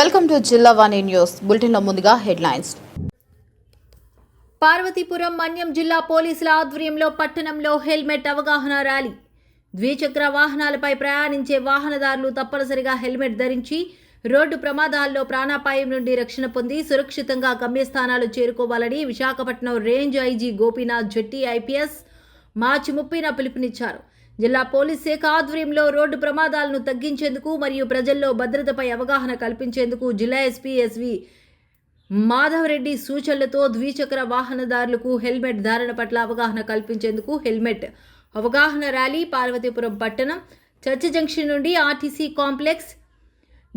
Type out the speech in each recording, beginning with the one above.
Welcome to జిల్లా వాణి news bulletin లో ముందుగా హెడ్లైన్స్. పార్వతీపురం మన్యం జిల్లా పోలీసుల ఆధ్వర్యంలో పట్టణంలో హెల్మెట్ అవగాహన ర్యాలీ. ద్విచక్ర వాహనాలపై ప్రయాణించే వాహనదారులు తప్పనిసరిగా హెల్మెట్ ధరించి రోడ్డు ప్రమాదాల్లో ప్రాణాపాయం నుండి రక్షణ పొంది సురక్షితంగా గమ్యస్థానాలు చేరుకోవాలని విశాఖపట్నం రేంజ్ ఐజీ గోపీనాథ్ జెట్టి ఐపీఎస్ మార్చి 30న పిలుపునిచ్చారు. జిల్లా పోలీస్ శాఖ ఆధ్వర్యంలో రోడ్డు ప్రమాదాలను తగ్గించేందుకు మరియు ప్రజల్లో భద్రతపై అవగాహన కల్పించేందుకు జిల్లా ఎస్పీ ఎస్వి మాధవరెడ్డి సూచనలతో ద్విచక్ర వాహనదారులకు హెల్మెట్ ధారణ పట్ల అవగాహన కల్పించేందుకు హెల్మెట్ అవగాహన ర్యాలీ పార్వతీపురం పట్టణం చర్చి జంక్షన్ నుండి ఆర్టీసీ కాంప్లెక్స్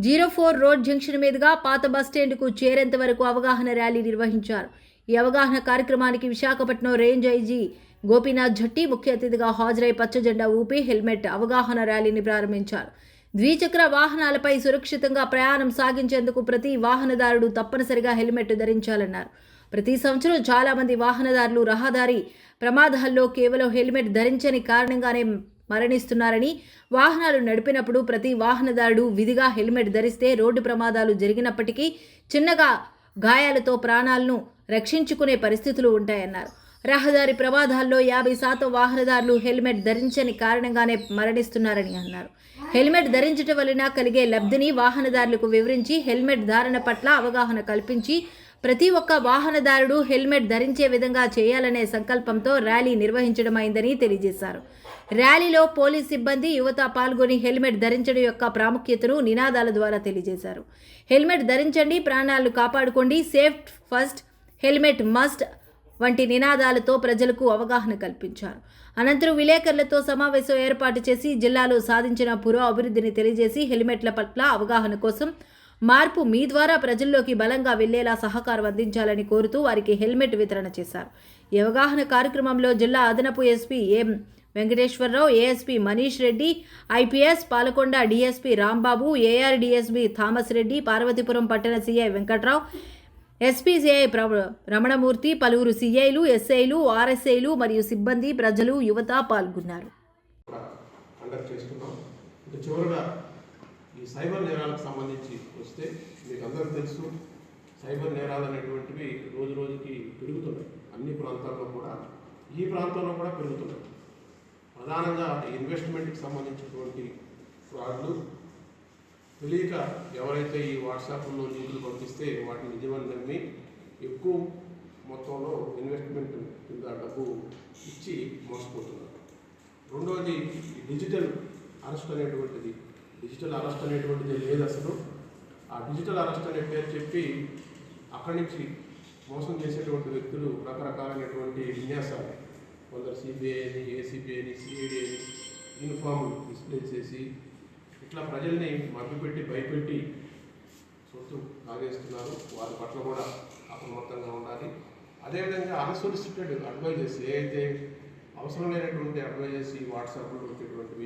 04 రోడ్ జంక్షన్ మీదుగా పాత బస్టాండ్కు చేరేంత వరకు అవగాహన ర్యాలీ నిర్వహించారు. ఈ అవగాహన కార్యక్రమానికి విశాఖపట్నం రేంజ్ ఐజీ గోపీనాథ్ జెట్టి ముఖ్య అతిథిగా హాజరై పచ్చజెండా ఊపి హెల్మెట్ అవగాహన ర్యాలీని ప్రారంభించారు. ద్విచక్ర వాహనాలపై సురక్షితంగా ప్రయాణం సాగించేందుకు ప్రతి వాహనదారుడు తప్పనిసరిగా హెల్మెట్ ధరించాలన్నారు. ప్రతి సంవత్సరం చాలామంది వాహనదారులు రహదారి ప్రమాదాల్లో కేవలం హెల్మెట్ ధరించని కారణంగానే మరణిస్తున్నారని, వాహనాలు నడిపినప్పుడు ప్రతి వాహనదారుడు విధిగా హెల్మెట్ ధరిస్తే రోడ్డు ప్రమాదాలు జరిగినప్పటికీ చిన్నగా గాయాలతో ప్రాణాలను రక్షించుకునే పరిస్థితులు ఉంటాయన్నారు. రహదారి ప్రమాదాల్లో 50% వాహనదారులు హెల్మెట్ ధరించని కారణంగానే మరణిస్తున్నారని అన్నారు. హెల్మెట్ ధరించడం వలన కలిగే లబ్ధిని వాహనదారులకు వివరించి హెల్మెట్ ధారణ పట్ల అవగాహన కల్పించి ప్రతి ఒక్క వాహనదారుడు హెల్మెట్ ధరించే విధంగా చేయాలనే సంకల్పంతో ర్యాలీ నిర్వహించడమైందని తెలియజేశారు. ర్యాలీలో పోలీస్ సిబ్బంది, యువత పాల్గొని హెల్మెట్ ధరించడం యొక్క ప్రాముఖ్యతను నినాదాల ద్వారా తెలియజేశారు. హెల్మెట్ ధరించండి, ప్రాణాలను కాపాడుకోండి, సేఫ్ ఫస్ట్, హెల్మెట్ మస్ట్ వంటి నినాదాలతో ప్రజలకు అవగాహన కల్పించారు. అనంతరం విలేకరులతో సమావేశం ఏర్పాటు చేసి జిల్లాలో సాధించిన పురోభివృద్ధిని తెలియజేసి హెల్మెట్ల పట్ల అవగాహన కోసం మార్పు మీ ద్వారా ప్రజల్లోకి బలంగా వెళ్లేలా సహకారం అందించాలని కోరుతూ వారికి హెల్మెట్ వితరణ చేశారు. ఈ అవగాహన కార్యక్రమంలో జిల్లా అదనపు SP M Venkateswararao, ASP Manish Reddy, IPS Palakonda DSP Rambabu, AR DSP Thomas Reddy, Parvathipuram పట్టణ CI Venkatrao, SP CI Ramanamurthy, పలువురు సిఐలు, ఎస్ఐలు, ఆర్ఎస్ఐలు మరియు సిబ్బంది, ప్రజలు, యువత పాల్గొన్నారు. ఈ సైబర్ నేరాలకు సంబంధించి వస్తే మీకు అందరికీ తెలుసు, సైబర్ నేరాలు అనేటువంటివి రోజు రోజుకి పెరుగుతున్నాయి. అన్ని ప్రాంతాల్లో కూడా, ఈ ప్రాంతంలో కూడా పెరుగుతున్నాయి. ప్రధానంగా ఇన్వెస్ట్మెంట్కి సంబంధించినటువంటి ఫ్రాడ్లు, తెలియక ఎవరైతే ఈ వాట్సాప్లో లింకులు పంపిస్తే వాటిని నిజమని నమ్మి ఎక్కువ మొత్తంలో ఇన్వెస్ట్మెంట్ కింద డబ్బు ఇచ్చి మోసపోతున్నారు. రెండవది డిజిటల్ అరెస్ట్ అనేటువంటిది. డిజిటల్ అరెస్ట్ అనేటువంటిది లేదు అసలు. ఆ డిజిటల్ అరెస్ట్ అనే పేరు చెప్పి అక్కడి నుంచి మోసం చేసేటువంటి వ్యక్తులు రకరకాలైనటువంటి విన్యాసాలు, కొందరు సిబిఐ అని, ఏసీబీ అని, సిఐడి అని యూనిఫామ్ డిస్ప్లే చేసి ఇట్లా ప్రజల్ని మభ్యపెట్టి భయపెట్టి సొత్తు కాగేస్తున్నారు. వారి పట్ల కూడా అప్రమత్తంగా ఉండాలి. అదేవిధంగా అన్సోలిసిటెడ్ అడ్వైజెస్, ఏదైతే అవసరం లేనటువంటి అడ్వైజెస్ ఈ వాట్సాప్లో వచ్చేటువంటివి